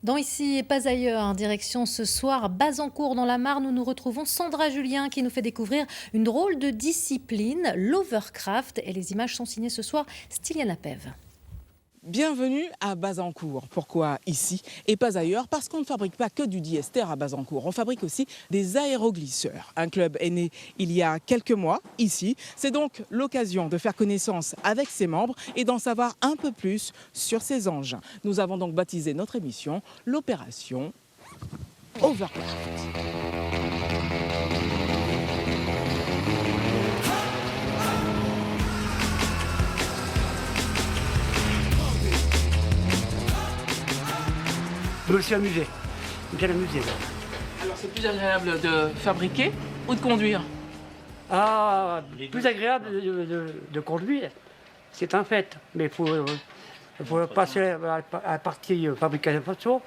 Dans Ici et pas ailleurs, en direction ce soir, Bazancourt dans la Marne, où nous retrouvons Sandra Julien qui nous fait découvrir une drôle de discipline, l'overcraft. Et les images sont signées ce soir Styliana Pev. Bienvenue à Bazancourt. Pourquoi ici et pas ailleurs? Parce qu'on ne fabrique pas que du diester à Bazancourt. On fabrique aussi des aéroglisseurs. Un club est né il y a quelques mois ici. C'est donc l'occasion de faire connaissance avec ses membres et d'en savoir un peu plus sur ses engins. Nous avons donc baptisé notre émission l'opération Overcraft. Je me suis amusé, bien amusé. Alors c'est plus agréable de fabriquer ou de conduire? Ah, plus agréable de conduire, c'est un fait. Mais il faut passer à la partie fabrication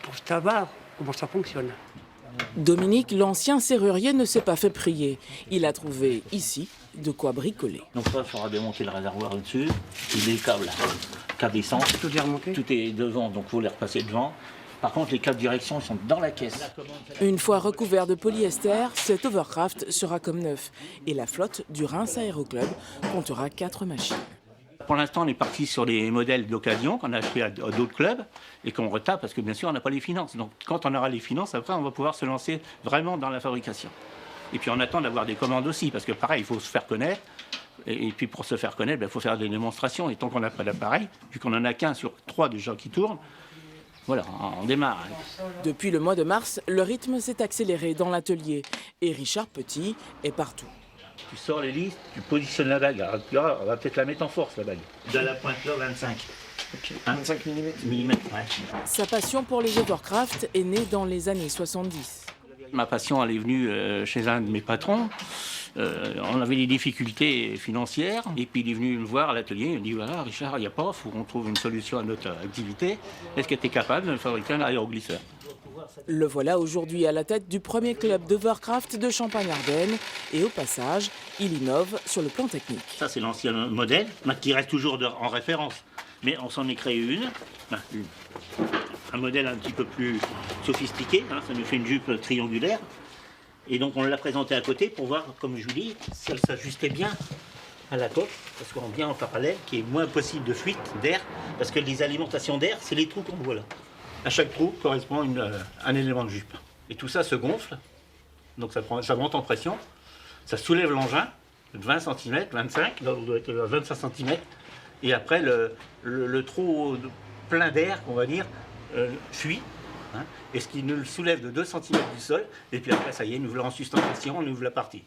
pour savoir comment ça fonctionne. Dominique, l'ancien serrurier, ne s'est pas fait prier. Il a trouvé ici de quoi bricoler. Donc ça, il faudra démonter le réservoir dessus, puis les câbles essence. Tout est remonté. Tout est devant, donc vous les repassez devant. Par contre, les câbles direction, ils sont dans la caisse. Une fois recouvert de polyester, cet Overcraft sera comme neuf. Et la flotte du Reims Aéroclub comptera 4 machines. Pour l'instant, on est parti sur les modèles d'occasion qu'on a achetés à d'autres clubs et qu'on retape parce que bien sûr, on n'a pas les finances. Donc quand on aura les finances, après, on va pouvoir se lancer vraiment dans la fabrication. Et puis on attend d'avoir des commandes aussi, parce que pareil, il faut se faire connaître. Et puis pour se faire connaître, il faut faire des démonstrations. Et tant qu'on n'a pas d'appareil, vu qu'on n'en a qu'un sur 3 déjà qui tournent, voilà, on démarre. Depuis le mois de mars, le rythme s'est accéléré dans l'atelier. Et Richard Petit est partout. Tu sors l'hélice, tu positionnes la bague. Alors, là, on va peut-être la mettre en force, la bague. De la pointure 25. Okay. Hein 25 mm. Ouais. Sa passion pour les Overcraft est née dans les années 70. Ma passion, elle est venue chez un de mes patrons. On avait des difficultés financières. Et puis il est venu me voir à l'atelier. Il me dit voilà, Richard, il n'y a pas, il faut qu'on trouve une solution à notre activité. Est-ce que tu es capable de fabriquer un aéroglisseur? Le voilà aujourd'hui à la tête du premier club d'Overcraft de Champagne-Ardenne. Et au passage, il innove sur le plan technique. Ça, c'est l'ancien modèle, qui reste toujours en référence. Mais on s'en est créé une. Un modèle un petit peu plus sophistiqué. Ça nous fait une jupe triangulaire. Et donc on l'a présenté à côté pour voir, comme je vous dis, si elle s'ajustait bien à la coque, parce qu'on vient en parallèle, qu'il y ait moins possible de fuite d'air, parce que les alimentations d'air, c'est les trous qu'on voit là. À chaque trou correspond un élément de jupe. Et tout ça se gonfle, donc ça monte en pression, ça soulève l'engin de 20 cm, 25, là on doit être à 25 cm, et après le trou plein d'air, on va dire, fuit. Et ce qui nous le soulève de 2 cm du sol, et puis après, ça y est, nous voulons en sustentation, on ouvre la partie.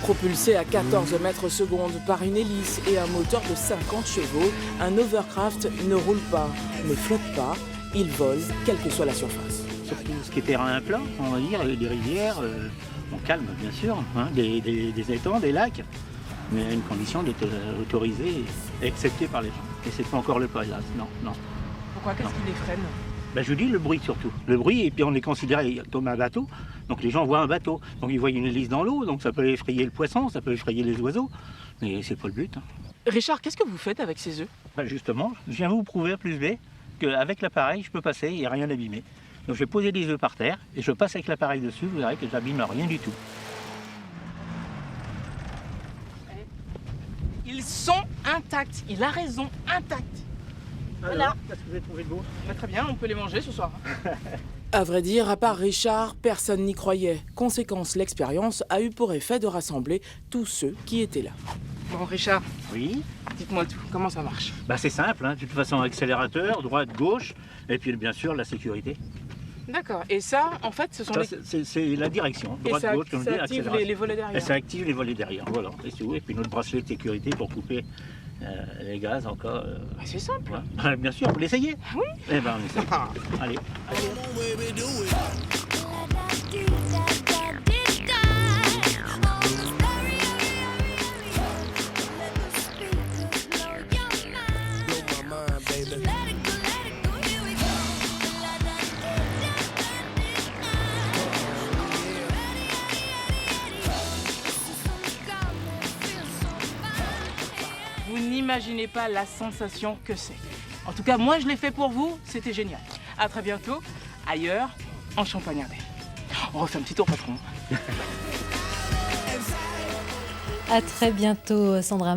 Propulsé à 14 mètres secondes par une hélice et un moteur de 50 chevaux, un Overcraft ne roule pas, ne flotte pas, il vole, quelle que soit la surface. Surtout ce qui est terrain plat, on va dire, des rivières, on calme bien sûr, des étangs, des lacs, mais à une condition d'être autorisé et accepté par les gens. Et c'est pas encore le cas, hélas, non. Pourquoi? Qu'est-ce qui les freine? Ben, je vous dis le bruit surtout. Le bruit, et puis on est considéré comme un bateau. Donc les gens voient un bateau. Donc ils voient une hélice dans l'eau, donc ça peut effrayer le poisson, ça peut effrayer les oiseaux. Mais c'est pas le but. Richard, qu'est-ce que vous faites avec ces œufs? Ben, justement, je viens vous prouver à plus B qu'avec l'appareil, je peux passer, il n'y a rien d'abîmé. Donc je vais poser des œufs par terre et je passe avec l'appareil dessus, vous verrez que j'abîme rien du tout. Ils sont intacts, il a raison, intacts. Voilà. Qu'est-ce que vous avez trouvé de beau? Très bien, on peut les manger ce soir. À vrai dire, à part Richard, personne n'y croyait. Conséquence, l'expérience a eu pour effet de rassembler tous ceux qui étaient là. Bon, Richard, Oui. dites-moi tout, comment ça marche? Bah c'est simple, de toute façon accélérateur, droite, gauche, et puis bien sûr la sécurité. D'accord, et ça, en fait, ce sont Ça, les... c'est la direction, Et droite, ça, gauche, comme je ça dis, active accélération. les volets derrière. Et ça active les volets derrière, voilà, et c'est tout. Et puis notre bracelet de sécurité pour couper les gaz encore. Bah, c'est simple. Ouais. Bien sûr, vous l'essayez? Oui. Eh ben on essaye. Ah. Allez. Vous n'imaginez pas la sensation que c'est. En tout cas, moi, je l'ai fait pour vous, c'était génial. À très bientôt, ailleurs, en Champagne-Ardenne. On refait un petit tour, patron. À très bientôt, Sandra.